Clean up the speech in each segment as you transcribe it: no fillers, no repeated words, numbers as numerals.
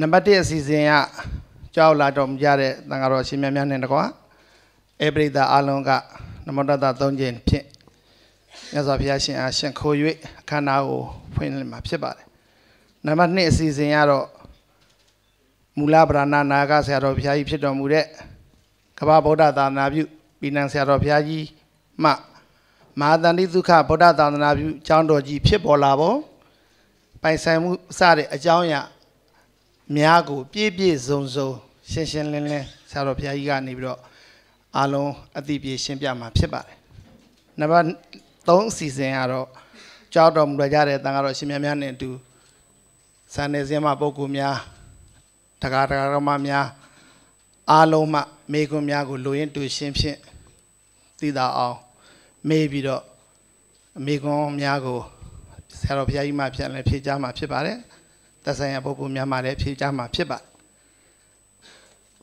နံပါတ်1အစီအစဉ်ကကြောက်လာတော်မူကြတဲ့သံဃာတော်ရှင်မြတ်များနဲ့တကွာဧပရိသအားလုံးကနမောတတ3ကြိမ်ဖြင့်မြတ်စွာဘုရားရှင်အားရှင်ခိုး၍အခမ်းအနားကိုဖွင့်လှစ်မှာဖြစ်ပါတယ်နံပါတ်2အစီအစဉ်ကတော့မူလဗရဏနာဂဆရာတော်ဘုရားကြီးဖြစ်တော်မူတဲ့ကမ္ဘာဗုဒ္ဓသာသနာပြုပြည်နံဆရာတော်ဘုရားကြီးမှမဟာတန်တိဒုက္ခဗုဒ္ဓသာသနာပြုကျောင်းတော်ကြီးဖြစ်ပေါ်လာပုံပိုင်ဆိုင်မှုစတဲ့အကြောင်းအရာများကိုပြည့်ပြည့်စုံစုံရှင်းရှင်းလင်းလင်းဆရာတော်ဘုရားကြီးကနေပြီးတော့အားလုံးအသိပြေရှင်းပြမှာဖြစ်ပါတယ်နံပါတ်3အစီအစဉ်ကတော့ကြောက်တော်မူကြတဲ့တန်ခါတော်ရှင်မြတ်များနဲ့အတူစံနေစင်းမှာပုဂ္ဂိုလ်များတက္ကရာတော်များအားလုံးမှမေခွန်းများကိုလူရင်းတူရှင်းဖြင့်သိတာအောင်မေးပြီးတော့မေခွန်းများကိုဆရာတော်ဘုရားကြီးမှပြန်လဲဖြေကြားမှာဖြစ်ပါတယ်သက်ဆိုင်ရာပုဂ္ဂိုလ်များမှလည်းဖြေကြားမှာဖြစ်ပါတယ်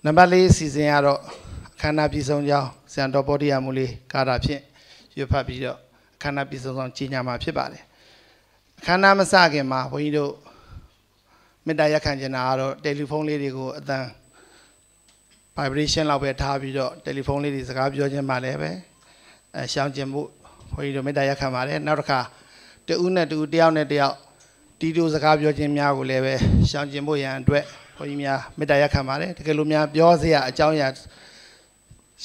နံပါတ်4အစီအစဉ်ကတော့အခမ်းအနားပြည်ဆုံးကြောင်းဆရာတော်ဗောဓိယမူလေးကာတာဖြင့်ရွတ်ဖတ်ပြီးတော့အခမ်းအနားပြည်ဆုံးဆောင်ကြီးညာမှာဖြစ်ပါတယ်အခမ်းအနားမစခင်မှာဘုန်းကြီးတို့မေတ္တာရက်ခံချင်တာကတော့တယ်လီဖုန်းလေးတွေကိုအတန်း vibration လောက်ပဲထားပြီးတော့တယ်လီဖုန်းလေးတွေစကားပြောခြင်းမှလည်းပဲရှောင်ကျင်မှုဘုန်းကြီးတို့မေတ္တာရက်ခံပါတယ်နောက်တစ်ခါတဦးနဲ့တဦးတယောက်နဲ့တယောက်တီတိုစကားပြောခြင်းများကိုလည်းပဲရှောင်ကျင်ဖို့ရန်အတွက်ဘုန်းကြီးများမေတ္တာရက်ခံပါတယ်တကယ်လို့များပြောစရာအကြောင်းအရာ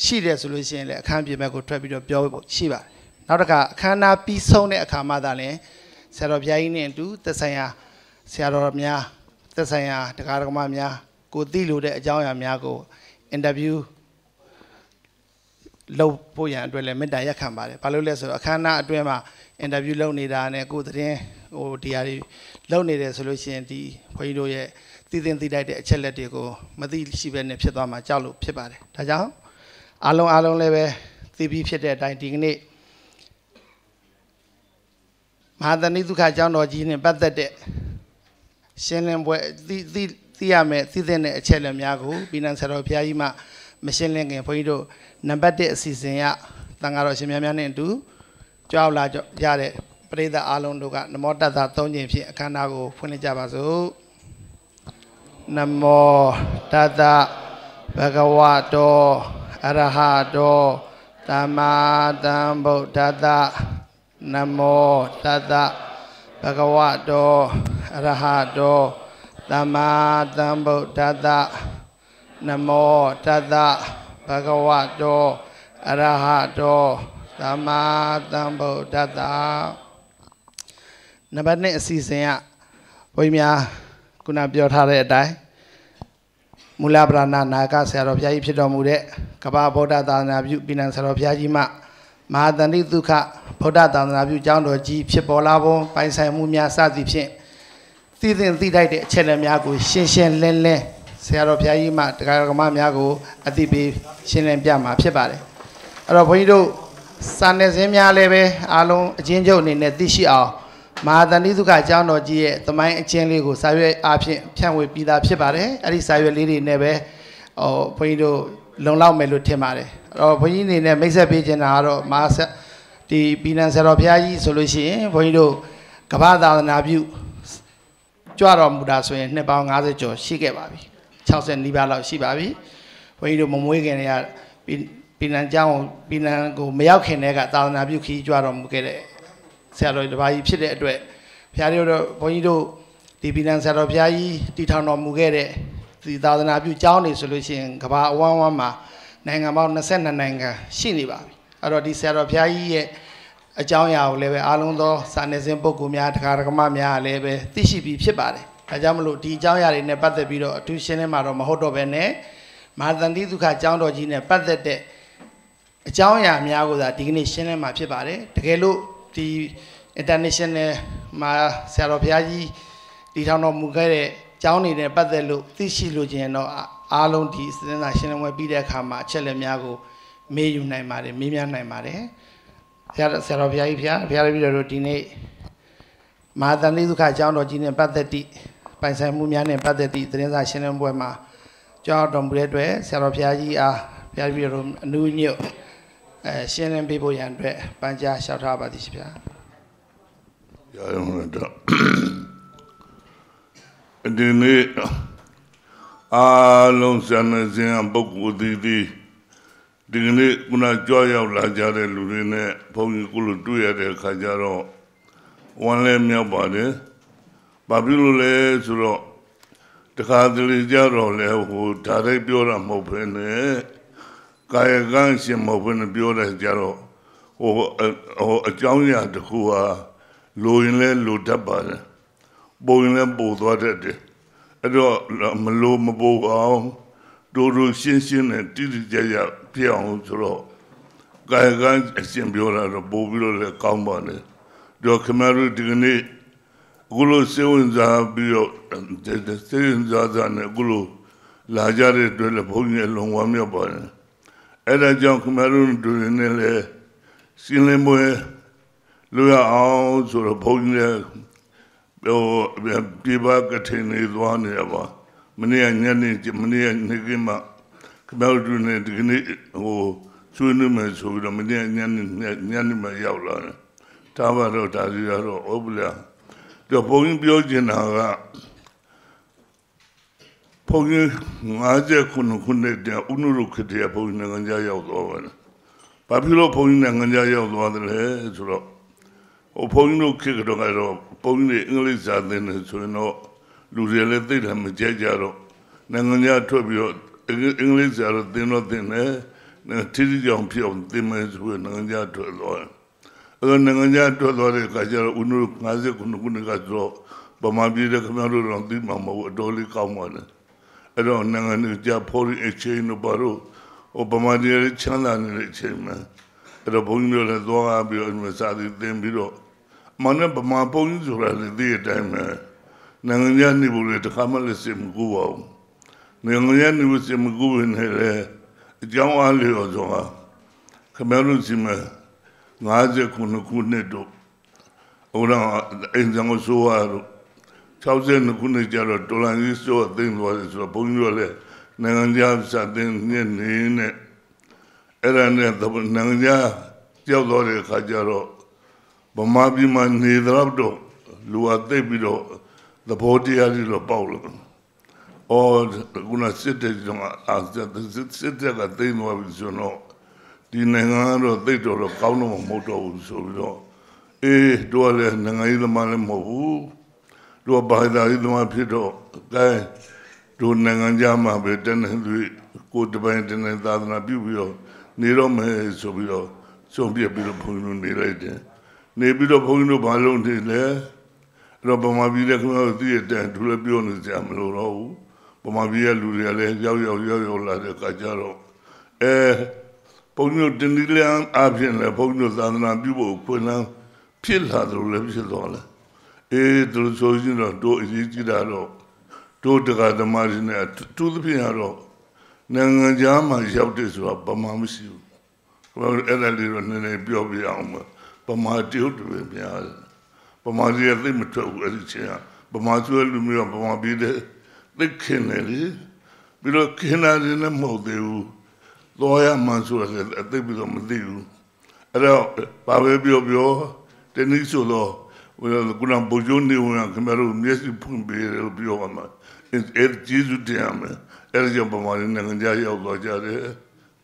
ရှိတယ်ဆိုလို့ရှိရင်လည်းအခန်းပြင်ဘက်ကိုထွက်ပြီးတော့ပြောဖို့ရှိပါတယ်နောက်တစ်ခါအခမ်းအနားပြီးဆုံးတဲ့အခါမှသာလည်းဆရာတော်ဘုရားကြီးနဲ့အတူသက်ဆိုင်ရာဆရာတော်များသက်ဆိုင်ရာတရားတော်များကိုသိလို့တဲ့အကြောင်းအရာများကိုအင်တာဗျူးလုပ်ဖို့ရန်အတွက်လည်းမေတ္တာရက်ခံပါတယ်ဘာလို့လဲဆိုတော့အခမ်းအနားအတွင်းမှာအင်တာဗျူးလုပ်နေတာနဲ့ကိုယ်သတင်းဒီဟာတွေလုပ်နေတယ်ဆိုလို့ရှိရင်ဒီခွန်ကြီးတို့ရဲ့သိသိသိတိုက်တဲ့အချက်လက်တွေကိုမသိရှိဘဲနဲ့ဖြစ်သွားမှာကြောက်လို့ဖြစ်ပါတယ်ဒါကြောင့်အားလုံးလည်းပဲသိပြီးဖြစ်တဲ့အတိုင်းဒီကနေ့မဟာတဏိဒုက္ခကျောင်းတော်ကြီးနဲ့ပတ်သက်တဲ့ရှင်းလင်းပွဲသိရမယ်သိတဲ့အချက်လက်များကိုပြည်နံဆရာတော်ဘုရားကြီးမှမရှင်းလင်းခင်ဘုန်းကြီးတို့နံပါတ်1အစီအစဉ်ကသံဃာတော်ရှင်များများနဲ့အတူကြောက်လာကြတဲ့ပရိသတ်အားလုံးတို့ကနမောတတ3ကြိမ်ဖြင့်အခမ်းအနားကိုဖွင့်လှစ်ကြပါစို့နမောတတဘဂဝတောအရဟတောသမ္မာသမ္ဗုဒ္ဓတ္တနမောတတဘဂဝတောအရဟတောသမ္မာသမ္ဗုဒ္ဓတ္တနမောတတဘဂဝတောအရဟတောသမ္မာသမ္ဗုဒ္ဓတ္တနံပါတ်2အစီအစဉ်ကဘုန်းကြီးများခုနပြောထားတဲ့အတိုင်းမူလဗရဏနာဂဆရာတော်ဘုရားကြီးဖြစ်တော်မူတဲ့ကမ္ဘာဗုဒ္ဓသာသနာပြုပြည်နံဆရာတော်ဘုရားကြီးမှမဟာတန်တိဒုက္ခဗုဒ္ဓသာသနာပြုကျောင်းတော်ကြီးဖြစ်ပေါ်လာပုံပိုင်ဆိုင်မှုများစသည်ဖြင့်သိတိုက်တဲ့အချက်အလက်များကိုရှင်းရှင်းလင်းလင်းဆရာတော်ဘုရားကြီးမှတရားဓမ္မများကိုအသိပေးရှင်းလင်းပြမှာဖြစ်ပါတယ်အဲ့တော့ဘုန်းကြီးတို့စာနယ်ဇင်းများလည်းပဲအားလုံးအချင်းချုပ်အနေနဲ့သိရှိအောင်မဟာတန်တိဒုက္ခကျောင်းတော်ကြီးရဲ့သမိုင်းအချင်းလေးကိုစာရွက်အားဖြင့်ဖြန့်ဝေပြီးသားဖြစ်ပါတယ်အဲ့ဒီစာရွက်လေးတွေနဲ့ပဲဘုန်းကြီးတို့လုံလောက်မယ်လို့ထင်ပါတယ်အဲ့တော့ဘုန်းကြီးအနေနဲ့မိတ်ဆက်ပေးချင်တာကတော့ဒီပြည်နံဆရာတော်ဘုရားကြီးဆိုလို့ရှိရင်ဘုန်းကြီးတို့ကမ္ဘာသာသနာပြုကြွတော်မူတာဆိုရင်နှစ်ပေါင်း50ကျော်ရှိခဲ့ပါပြီ60နီးပါးလောက်ရှိပါပြီဘုန်းကြီးတို့မမွေးခင်တည်းကပြည်နံကျောင်းပြည်နံကိုမရောက်ခင်တည်းကသာသနာပြုခီးကြွတော်မူခဲ့တဲ့ဆရာတော်တစ်ပါးကြီးဖြစ်တဲ့အတွက်ဘုရားတို့ဘုန်းကြီးတို့ဒီပြည်နံဆရာတော်ဘုရားကြီးတည်ထောင်တော်မူခဲ့တဲ့ဒီသာသနာပြုကျောင်းနေဆိုလို့ရှိရင်ကမ္ဘာအဝန်းမှာနိုင်ငံပေါင်း22နိုင်ငံရှိနေပါပြီအဲ့တော့ဒီဆရာတော်ဘုရားကြီးရဲ့အကြောင်းအရာကိုလည်းပဲအားလုံးသောစာနယ်ဇင်းပုဂ္ဂိုလ်များတရားဓမ္မများလည်းပဲသိရှိပြီးဖြစ်ပါတယ်ဒါကြောင့်မလို့ဒီအကြောင်းအရာတွေနဲ့ပတ်သက်ပြီးတော့အထူးရှင်းလင်းမှာတော့မဟုတ်တော့ဘဲနဲ့မဟာတန်တိဒုက္ခကျောင်းတော်ကြီးနဲ့ပတ်သက်တဲ့အကြောင်းအရာများကိုသာဒီကနေ့ရှင်းလင်းမှာဖြစ်ပါတယ်တကယ်လို့ဒီ international မှာဆရာတော်ဘုရားကြီးတည်ထောင်တော်မူခဲ့တဲ့ကျောင်းနေနဲ့ပတ်သက်လို့သိရှိလို့ခြင်းတော့အားလုံးဒီစင်စာရှင်းလင်းပွဲပြီးတဲ့အခါမှာအချက်လက်များကိုမေးယူနိုင်ပါတယ်မေးမြန်းနိုင်ပါတယ်ဆရာတော်ဘုရားကြီးဘုရားပြီးတော့ဒီနေ့မဟာတန်တိဒုက္ခကျောင်းတော်ကြီးနဲ့ပတ်သက်သည့်ပိုင်ဆိုင်မှုများနဲ့ပတ်သက်သည့်သတင်းစာရှင်းလင်းပွဲမှာကြောင်းတော်မူတဲ့အတွက်ဆရာတော်ဘုရားကြီးအားဘုရားပြီးတော့အနုညွတ်ရှင်းလင်းပေးဖို့ရန်အတွက်ပန်ကြားလျှောက်ထားပါသည်ရှင်ဗျာရအောင်တော့ဒီနေ့ လုံးစံနေစဉ်ပုဂ္ဂိုလ်သည်ဒီကနေ့ခုနကြွရောက်လာကြတဲ့လူတွေနဲ့ဘုန်းကြီးကိုလိုတွေ့ရတဲ့အခါကျတော့ဝမ်းလဲမြောက်ပါတယ်။ဘာဖြစ်လို့လဲဆိုတော့တခါတလေကြတော့လဲဟိုဒါရိုက်ပြောတာမဟုတ်ဘဲနဲ့ကာယကံရှင်မဟုတ်ဘဲနဲ့ပြောတဲ့ကြတော့ဟိုအကြောင်းအရာတစ်ခုဟာလိုရင်လဲလိုတတ်ပါတယ်။ပုံရင်လဲပို့သွားတတ်တယ်။အဲ့တော့မလိုမပို့အောင်တို့ရှင်းနဲ့တိတိကျကျပြအောင်ဆိုတော့ကာယကံအရှင်ပြောတာတော့ပို့ပြီးတော့လဲကောင်းပါလေတော့ခမရတို့ဒီကနေ့အခုလိုစေဝင်စားပြီးတော့စေဝင်စားနဲ့အခုလိုလာကြတဲ့အတွက်လည်းဘုန်းကြီးလုံဝမ်းမြောက်ပါတယ်အဲ့ဒါကြောင့်ခမရတို့တို့နဲ့လည်းစင်းလင်းပွဲလိုရအောင်ဆိုတော့ဘုန်းကြီးလည်းပြပကထင်းနေသွားနေရပါမနေ့ကညနေမနေ့ကနေကမှခမရတို့နဲ့ဒီကနေ့ဟိုဆွေးနွေးမယ်ဆိုပြီးတော့မနေ့ညနေမှရောက်လာတယ်ဒါပါတော့ဒါစီကတော့ဩဘလားတော့ဘုန်းကြီးပြောချင်တာကဘုန်းကြီး59ခုနှစ်တည်းဥနုရုခတည်းဘုန်းကြီးနိုင်ငံခြားရောက်သွားပါတယ်။ဘာဖြစ်လို့ဘုန်းကြီးနိုင်ငံခြားရောက်သွားတယ်လဲဆိုတော့ဟိုဘုန်းကြီးတို့ခေတ်ကတော့ဘုန်းကြီးတွေအင်္ဂလိပ်စာသင်တယ်ဆိုရင်တော့လူတွေလည်းသိတယ်မကြိုက်ကြတော့နိုင်ငံခြားထွက်ပြီးတော့အင်္ဂလိပ်စာတော့သင်တော့သင်တယ်ထီးထီးကြောင်ဖြစ်အောင်သင်မယ်ဆိုရင်နိုင်ငံခြားထွက်သွားတယ်အဲ့နိုင်ငံခြားထွက်သွားတဲ့အခါကျတော့ဥနု59ခုနှစ်ကဆိုတော့ဗမာပြည်တဲ့ခင်ဗျားတို့တော့သိမှာမဟုတ်အတော်လေးကောင်းပါလေအဲ့တော့နိုင်ငံခြား foreign exchange တို့ဘာလို့ဗမာပြည်ရဲ့ချမ်းသာနေတဲ့အချိန်မှာအဲ့တော့ဘုန်းကြီးတို့လည်းသွားပြီးတော့စာသင်ပြီးတော့မနဲ့ဗမာဘုန်းကြီးဆိုတာလည်းဒီအတိုင်းပဲနိုင်ငံခြားနေဖို့လည်းတစ်ခါမှလည်းစိတ်မကူပါဘူးနိုင်ငံခြားနေဖို့စိတ်မကူဘဲနဲ့လည်းအကြောင်းအားလျော်စွာခင်ဗျားတို့စီမှာ59ခုနှစ်တို့ဟိုတော့အင်ဂျင်ကိုဆိုရတော့62ခုနှစ်ကျတော့ဒေါ်လာကြီးဆိုအသိမ်းသွားတယ်ဆိုတော့ဘုန်းကြီးတို့လည်းနိုင်ငံခြားစာသင်နေနဲ့အဲ့ဒါနဲ့နိုင်ငံခြားကြောက်သွားတဲ့အခါကျတော့ဗမာပြည်မှာနေတော့လူအသိပြီးတော့သဘောတရားကြီးတော့ပေါက်လာအော်ခုနစစ်တဲ့ကြောင့်စစ်တဲ့ကသိမ်းသွားပြီဆိုတော့ဒီနိုင်ငံကတော့သိတော့ကောင်းတော့မဟုတ်တော့ဘူးဆိုပြီးတော့တို့လည်းနိုင်ငံရေးသမားလည်းမဟုတ်ဘူးတို့ဘာသာရေးသမားဖြစ်တော့အဲတို့နိုင်ငံခြားမှာပဲတန်းနေကိုတပိုင်းတန်းသာသနာပြုပြီးတော့နေတော့မယ်ဆိုပြီးတော့ဆုံးပြပြီးတော့ဘုန်းကြီးတို့နေလိုက်တယ်နေပြီးတော့ဘုန်းကြီးတို့ဘာလုပ်နေလဲအဲ့တော့ဗမာပြည်လည်းခင်ဗျားတို့သိရတဲ့သူလည်းပြောနေကြမလို့တော့ဘူးဗမာပြည်ရဲ့လူတွေကလည်းရောက်လာတဲ့အခါကျတော့ဘုန်းကြီးတို့တင်ဒီလန်အပြင်လည်းဘုန်းကြီးတို့သာသနာပြုဖို့ခွင့်လန်းဖြစ်လာတယ်လည်းဖြစ်သွားတယ်သူဆိုရင်တော့တို့အရေးကြီးတာတော့တို့တရားဓမ္မတွေနဲ့တူသဖြင့်ကတော့နိုင်ငံခြားမှာရောက်တဲ့ဆိုတော့ဗမာမရှိဘူးအဲ့ဒါလေးတော့နည်းနည်းပြောပြအောင်ဗမာတရုတ်တွေများတယ်ဗမာကြီးကသိမထွက်ဘူးအဲ့ဒီချင်းကဗမာကျွဲလူမျိုးကဗမာပြည်တဲ့သိခင်တယ်လေပြီးတော့ခင်တာတွေလည်းမဟုတ်သေးဘူးသွားရမှဆိုရယ်အသိပြီးတော့မသိဘူးအဲ့တော့ဘာပဲပြောတနည်းဆိုတော့ခုနဘုရားနေဝင်ခင်ဗျားတို့မျက်စိဖွင့်ပေးတယ်လို့ပြောမှာကျေးဇူးတင်ရမယ်အဲ့ဒါကြောင့်ဗမာပြည်နိုင်ငံခြားရောက်သွားကြတယ်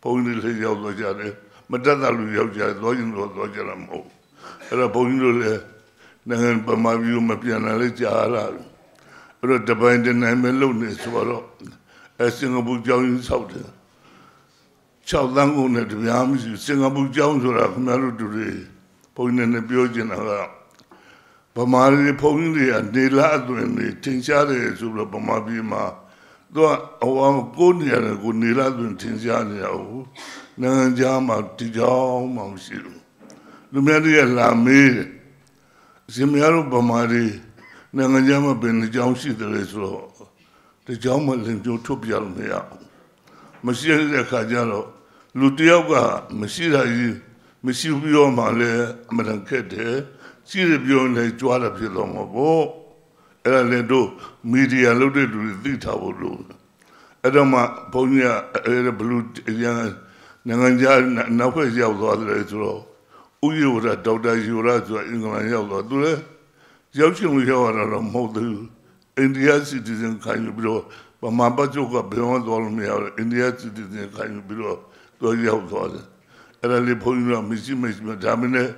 ဘုန်းကြီးတွေရောက်သွားကြတယ်မတတ်တာလူရောက်ကြတယ်သွားရင်တော့သွားကြတာမဟုတ်အဲ့တော့ဘုန်းကြီးတို့လည်းနိုင်ငံဗမာပြည်ကိုမပြန်လာလေကြားလာအဲ့တော့တပိုင်းတနိုင်ပဲလုပ်နေဆိုတော့စင်ကာပူကျောင်းကြီးဆောက်တယ်6 သန်းကုန်နဲ့တရားမရှိစင်ကာပူကျောင်းဆိုတာခင်ဗျားတို့တွေဘုန်းကြီးနဲ့ပြောချင်တာကဗမာပြည်ဘုန်းကြီးတွေကနေလာအသွင်တွေထင်ရှားတယ်ဆိုတော့ဗမာပြည်မှာသူကကိုနေရတယ်ကိုနေလာသွင်ထင်ရှားနေရဘူးနိုင်ငံခြားမှာဒီကြောင်မှမရှိဘူးလူများတွေကလာမေးတယ်အရှင်များတို့ဗမာပြည်နိုင်ငံခြားမှာဘယ်နှကြောင်ရှိတယ်ဆိုတော့ဒီကြောင်မှလည်းကြိုးထုတ်ပြလို့မရဘူးမရှိတဲ့အခါကျတော့လူတယောက်ကမရှိတာကြီးမရှိပြီးတော့မှလည်းအမှန်ခက်တယ်ရှိရပြောနေကြွားတာဖြစ်တော့မှာပေါ့အဲ့ဒါလည်းတို့မီဒီယာလုပ်တဲ့လူတွေသိထားဖို့လို့အဲ့တော့မှဘုန်းကြီးကဘလူးနိုင်ငံခြားနောက်ဖက်ရောက်သွားတယ်ဆိုတော့ဥယျာဉ်ဒေါက်တာယူရာဆိုအင်္ဂလန်ရောက်သွားသူလည်းရောက်ချင်လို့ရောက်ရတာတော့မဟုတ်ဘူးအိန္ဒိယ citizen ခံယူပြီးတော့ ဗမာပတ်ချုပ်ကဘယ်မှာသွားလို့မရဘူးအိန္ဒိယစစ်တီတွေခိုင်းပြီးတော့သွားရောက်သွားတယ်အဲ့ဒါလေးဘုန်းကြီးကမရှိဒါမင်းနဲ့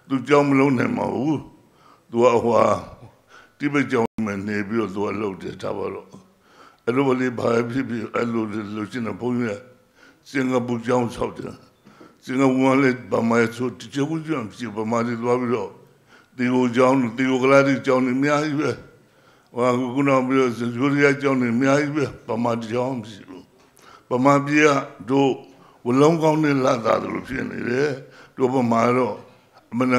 သူကြောင်းမလုံးနိုင်ပါဘူးသူကဟိုတိဘက်ကြောင်းမှာနေပြီးတော့သူကလှုပ်တယ်ဒါပါတော့အဲ့လိုလေးဘာဖြစ်အဲ့လိုလှုပ်ရှင်တဲ့ဘုန်းကြီးကစင်ကာပူကြောင်းဆောက်တယ်စင်ကာပူကလည်းဗမာဆိုတချို့ကြောင်းဖြစ်ဗမာတွေသွားပြီးတော့တီကိုကြောင်းတီကိုကလာတီကြောင်းနေအများကြီးပဲဟိုကုနာပြီးတော့ယူရီးယားကြောင်းနေအများကြီးပဲဗမာကြောင်းဖြစ်လို့ဗမာပြည်ကတို့ဝလုံးကောင်းနဲ့လာတာလို့ဖြစ်နေတယ်တို့ဗမာတော့အမှန်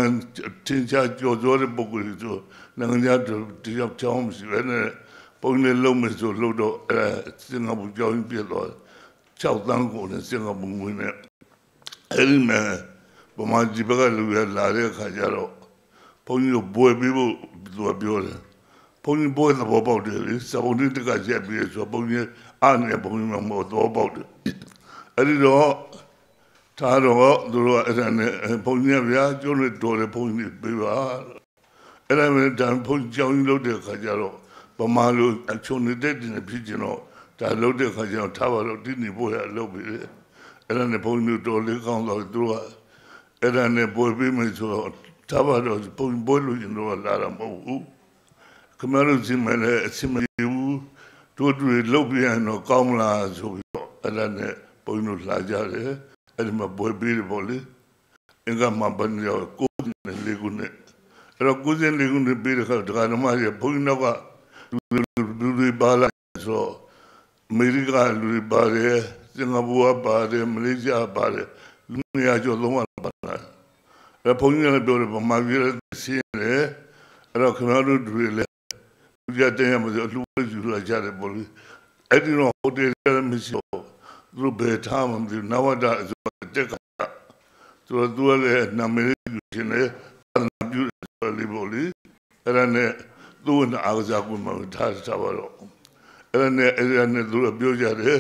တင်ချာကြော်ကြောတဲ့ပုဂ္ဂိုလ်တွေဆိုနိုင်ငံသားတယောက်ကြောင်းမရှိဘဲနဲ့ပုံနဲ့လုံးမဆိုလို့တော့စင်ကာပူကြောင်းပြည့်တော့6တန်းကိုနဲ့စင်ကာပူဝင်နေအဲ့ဒီမှာဗမာကြီးဘက်ကလူရလာတဲ့အခါကျတော့ဘုန်းကြီးတို့ဘွယ်ပြီးဖို့သူကပြောတယ်ဘုန်းကြီးဘွယ်သဘောပေါက်တယ်လေစပုံတစ်ကရက်ပြီးဆိုဘုန်းကြီးအားနဲ့ဘုန်းကြီးမသဘောပေါက်တယ်အဲ့ဒီတော့ထားတော့သူတို့အဲ့ဒါနဲ့ဘုန်းကြီးဗျာကျိုးနဲ့တော်တယ်ဘုန်းကြီးပြေးပါအဲ့ဒါနဲ့တန်ဘုန်းကြီးကြောင်းလုပ်တဲ့အခါကျတော့ဗမာလူအချုံနေတဲ့တင်ဖြစ်ကျင်တော့ဒါလုပ်တဲ့အခါကျတော့ထားပါတော့ဒီနေဖို့ရလုပ်ပြီးတယ်အဲ့ဒါနဲ့ဘုန်းကြီးတော်လေးကောင်းတော့သူကအဲ့ဒါနဲ့ပွဲပြီးမှဆိုတော့ထားပါတော့ဘုန်းကြီးပွဲလို့ရင်တော့လာတာမဟုတ်ဘူးခမရစီမလည်းအစမဘူးတို့တွေလုပ်ပြရင်တော့ကောင်းမလားဆိုပြီးတော့အဲ့ဒါနဲ့ဘုန်းကြီးတို့လာကြတယ်အဲ့ဒီမှာပွဲပြီးတယ်ပေါ့လေအင်္ဂမဘန်ရောကိုယ်နဲ့လေကုနဲ့အဲ့တော့ကိုယ်စင်လေကုနဲ့ပြီးတဲ့ခါဒကာနမကြီးဘုန်းကြီးတော့ကလူတွေပါလာဆိုအမေရိကလူတွေပါတယ်စင်ကာပူကပါတယ်မလေးရှားပါတယ်လူနေရာကျော်လုံးဝပါလာအဲ့ဘုန်းကြီးလည်းပြောတယ်ဗမာပြည်လည်းရှင်းတယ်အဲ့တော့ခင်ဗျားတို့တွေလည်းလူကြတဲ့မှာလူတွေယူလာကြတယ်ပေါ့လေအဲ့ဒီတော့ဟိုတယ်လည်းမရှိဘူးသူဘယ်ထားမှမသိနဝဒဆိုတက်ကသူလည်းနာမည်ယူရှင်လေနာပြုလေးပေါ့လေအဲ့ဒါနဲ့သူ့နဲ့အားကစားကွန်မှာထားပါတော့အဲ့ဒါနဲ့သူပြောကြတယ်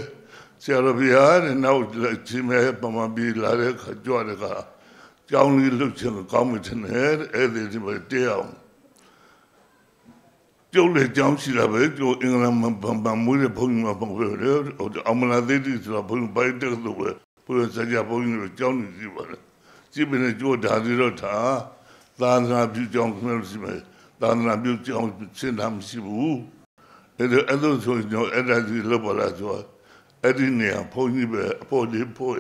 ဆရာတော်ဘုရားတဲ့နောက်ချင်းမဲ့ပမာပြီးလာတဲ့ခါကြွတဲ့ခါကြောင်းလေးလှုပ်ချင်ကောင်းမှတင်တယ်အဲ့ဒီမှာတဲအောင်ကျုပ်လည်းကြောင်းရှိတာပဲကျိုးအင်္ဂလန်မှာဗန်မွေးတဲ့ဘုန်းကြီးမှာပုံပြတယ်အမလာသေးတိဆိုတာဘုန်းကြီးပိုက်တဲ့သူပဲဘုရားစကြာဘုန်းကြီးတို့ကြောင်းနေကြည့်ပါလေကြည့်ပြီးနေကျိုးဒါစီတော့သာသနာပြုကြောင်းခင်ဗျားတို့ရှိမယ်သာသနာပြုကြောင်းရှင်းတာမရှိဘူးအဲ့ဒါဆိုရင်အဲ့ဒါဒီလောက်ပါလားဆိုအဲ့ဒီနေရာဘုန်းကြီးပဲအဖို့လေးဖို့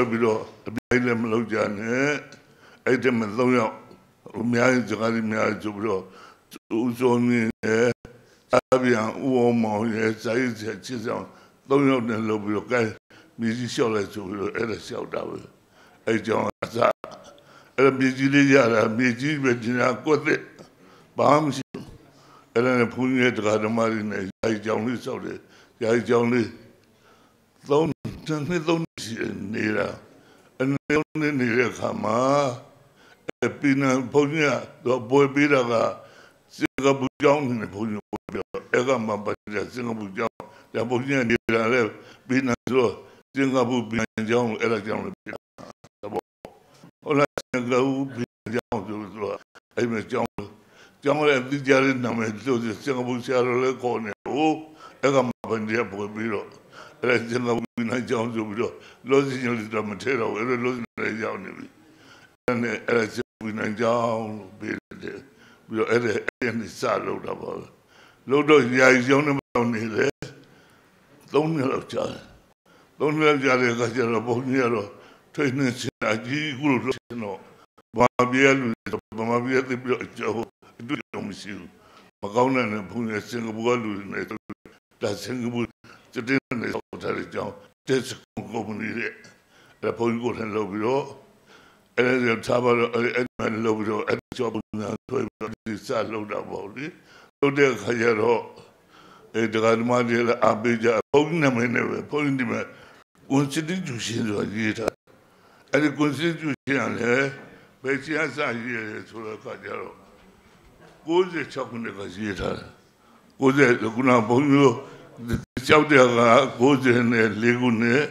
ပြီးတော့အပြိုင်လည်းမလုပ်ကြနဲ့အဲ့ဒီမှာ3ယောက်အများကြီးစကားတွေအများကြီးဆိုပြီးတော့ဦးစောမြင့်ရဲ့အပြန်ဦးအောင်မောင်ရဲ့ဇာတ်ချစ်ဆောင်3ယောက်နဲ့လုပ်ပြီးတော့ကဲမြည်ကြီးလျှောက်လိုက်ဆိုပြီးတော့အဲ့ဒါလျှောက်တာပဲအဲ့ကြောင့်အစားအဲ့မြည်ကြီးလေးရတာမြည်ကြီးပဲဒီနာကွက်တဲ့ဘာမှမရှိဘူးအဲ့ဒါနဲ့ဘုန်းကြီးရဲ့တရားဓမ္မတွေနဲ့ယာယီကြောင်လေးလျှောက်တယ်ယာယီကြောင်လေး3ရှိနေတာအနေနဲ့နေတဲ့ခါမှာပြီးနေဘုန်းကြီးကတော့ပွဲပေးတာကစင်ကာပူကျောင်းနဲ့ဘုန်းကြီးပွဲပြောအဲ့ကမှပါတယ်စင်ကာပူကျောင်းဒါဘုန်းကြီးနေတာလည်းပြီးနေဆိုစင်ကာပူပြန်ကျောင်းအဲ့ဒါကျောင်းလည်းပြီးတာပေါ့ဟုတ်လားစင်ကာပူပြန်ကျောင်းဆိုတော့အဲ့မှာကျောင်းလည်းဒီကြားတဲ့နာမည်ဆိုစင်ကာပူဆရာတော်လည်းခေါ်နေဟိုအဲ့ကမှပါတယ်ပွဲပြီးတော့အဲ့စင်ကာပူနိုင်ကျောင်းဆိုပြီးတော့လောစီညလေးတော့မထဲတော့အဲ့လောစီလည်းရောက်နေပြီအဲ့စင်ကာပူနိုင်ကျောင်းလို့ပြီးတယ်ပြီးတော့အဲ့ဒီစလို့တော့ပါလို့တော့ယာယီကျောင်းနဲ့နေတယ်3နှစ်လောက်ကြာတယ်3နှစ်လောက်ကြာတဲ့အခါကျတော့ဘုန်းကြီးကတော့ထိတ်နေစရာကြီးခုလို့တော့ဘာပြည့်လူဘာမပြည့်တဲ့ပြီးတော့အကျော်အတူတူမရှိဘူးမကောင်းတဲ့ဘုန်းကြီးစင်ကာပူကလူတွေနဲ့ဒါစင်ကာပူတဲ့နေတော့တဲ့ကြောင်းတက်စကုမ္ပဏီရဲ့အဲ့ဘုန်းကြီးကိုလည်းလုပ်ပြီးတော့အဲ့ဒါထားပါတော့အဲ့မှာလုပ်ပြီးတော့အဲ့ကျော်ပုံစံဆွဲပြီးတော့ဒီစလုပ်တာပေါ့လေလုပ်တဲ့ခါကျတော့အဲ့ဒီကဓမ္မတွေအပေးကြဘုန်းကြီးနာမည်နဲ့ပဲဘုန်းကြီးဒီမှာ constitution ဆိုတာရေးထားအဲ့ဒီ constitution လည်းဘယ်ချမ်းစာရေးရဆိုတော့ခါကျတော့96ခုနှစ်ကရေးထားတယ်90ခုနဘုန်းကြီးကြောက်တဲ့က94ခုနှစ်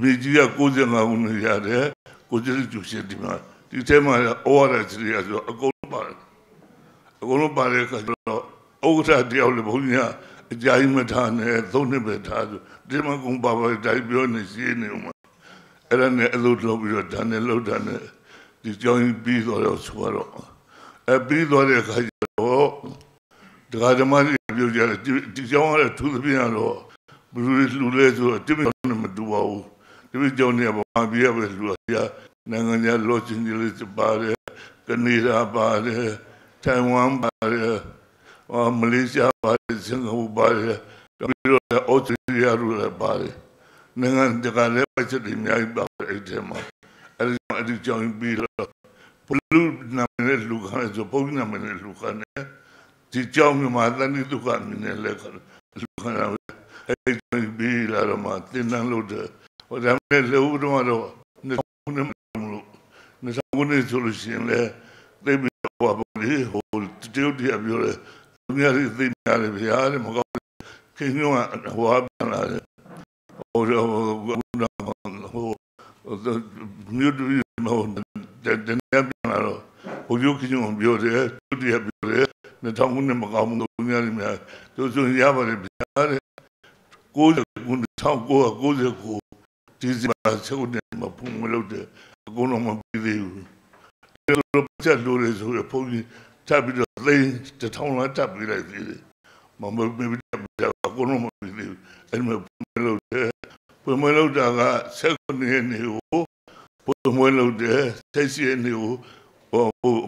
မြေကြီးက95ခုနှစ်ရတယ်constitution ဒီမှာဒီထဲမှာဩဝါဒစရိယဆိုအကုန်လုံးပါတယ်ခါကျတော့ဥက္ကဋ္ဌတယောက်လည်းဘုန်းကြီးကအ ကြာကြီးမထားနဲ့သုံးနှစ်ပဲထားဆိုဒီမှာကုန်းပါပါတိုင်းပြောနေရှိနေဦးမှာအဲ့ဒါနဲ့အလုပ်လုပ်ပြီးတော့ဒါနဲ့လောက်တာနဲ့ဒီကြောင်းပြီးတော့ဆိုတော့ပြီးသွားတဲ့အခါကျတော့ဒကာဓမ္မတွေပြောကြတယ်ဒီကြောင်းရတဲ့သူသဖြင့်တော့ဘယ်လိုလူလဲဆိုတော့တိမမတူပါဘူးဒီကြောင်းနေပါဘာပြရပဲလူရနိုင်ငံခြားလောချင်ကြီးလေးပါတယ်ကနေဒါပါတယ်ထိုင်ဝမ်ပါတယ်မလေးရှားပါတယ်စင်ကာပူပါတယ်ပြီးတော့အော်စတြေးလျတို့ပါတယ်နိုင်ငံတကာလည်းပတ်သက်နေအများကြီးပါတယ်အဲ့ဒီမှာအဲ့ဒီကြောင်းပြီးတော့ဘလူးနာမည်နဲ့လူခါဆိုပုံနာမည်နဲ့လူခါနဲ့ဒီကြောင်းမှာတန်တိဒုက္ခမြင်နေလဲလူခါအဲ့ဒီပြီးလာတော့မှသင်တန်းလို့တဲ့ဟိုဒါနဲ့လူတော့နေခုနှစ်ဆိုလို့ရှိရင်လည်းသိပြီးတော့ဟိုတရုတ်တရားပြောတယ်သူများတွေသိများတယ်ဗျာတဲ့မကောင်းခင်ဗျာဟိုပြန်လာတယ်ဟိုမြို့တူမဟုတ်တဲ့ပြန်လာတော့ဘုရားခင်ဗျာပြောတယ်သူတရားပြောတယ်2000ခုနှစ်မကောင်းဘူးသူများတွေများသူဆိုရပါတယ်ဗျာတဲ့1999ဒီစပါစကုနေမဖုံမလို့တဲ့အကုန်လုံးမပြီးသေးဘူးလို့ချက်လို့လေဆိုရဖုန်းကြီးတပ်ပြီးတော့သိန်း1000လောက်တပ်ပြီးလိုက်သေးတယ်မမပြီးတော့အကုန်လုံးမပြီးသေးဘူးအဲ့မှာဖုန်းလို့တဲ့ဖုန်းလို့တာက7နှစ်နေကိုဖုန်းလို့တဲ့7နှစ်ကို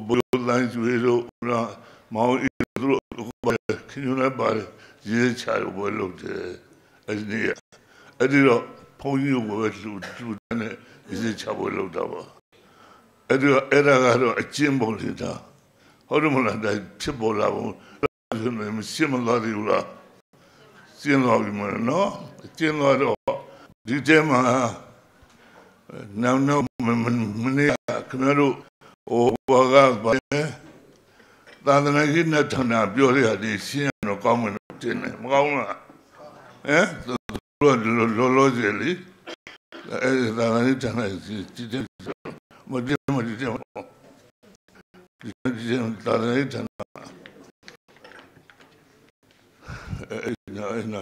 ဘိုးလိုင်းကျွေးလို့မောင်အီတို့ခင်ဗျားပါရေးချလို့ဘိုးလို့တဲ့အဲ့ဒီတော့ဘုန်းကြီးကိုပဲလူနဲ့ရေးချဖို့လုပ်တော့ပါအဲ့ဒါကတော့အကျဉ်းပုံလေးတာဟုတ်တယ်မလားဒါဖြစ်ပေါ်လာဘူးရှင်းမလာသေးဘူးလားရှင်းလာပြီမနော်ရှင်းလာတော့ဒီတဲမှာနောက်မနေ့ခင်ဗျားတို့ဟိုဘာကသာသနာ့ကြီးနဲ့ဌာနပြောရတဲ့ရှင်းရတော့ကောင်းမယ်လို့တင်တယ်မကောင်းလားလောဆယ်လေအဲ့ဒါလည်းဌာနကြီးတဲ့မဒီဒါလည်းဌာနအဲ့နာ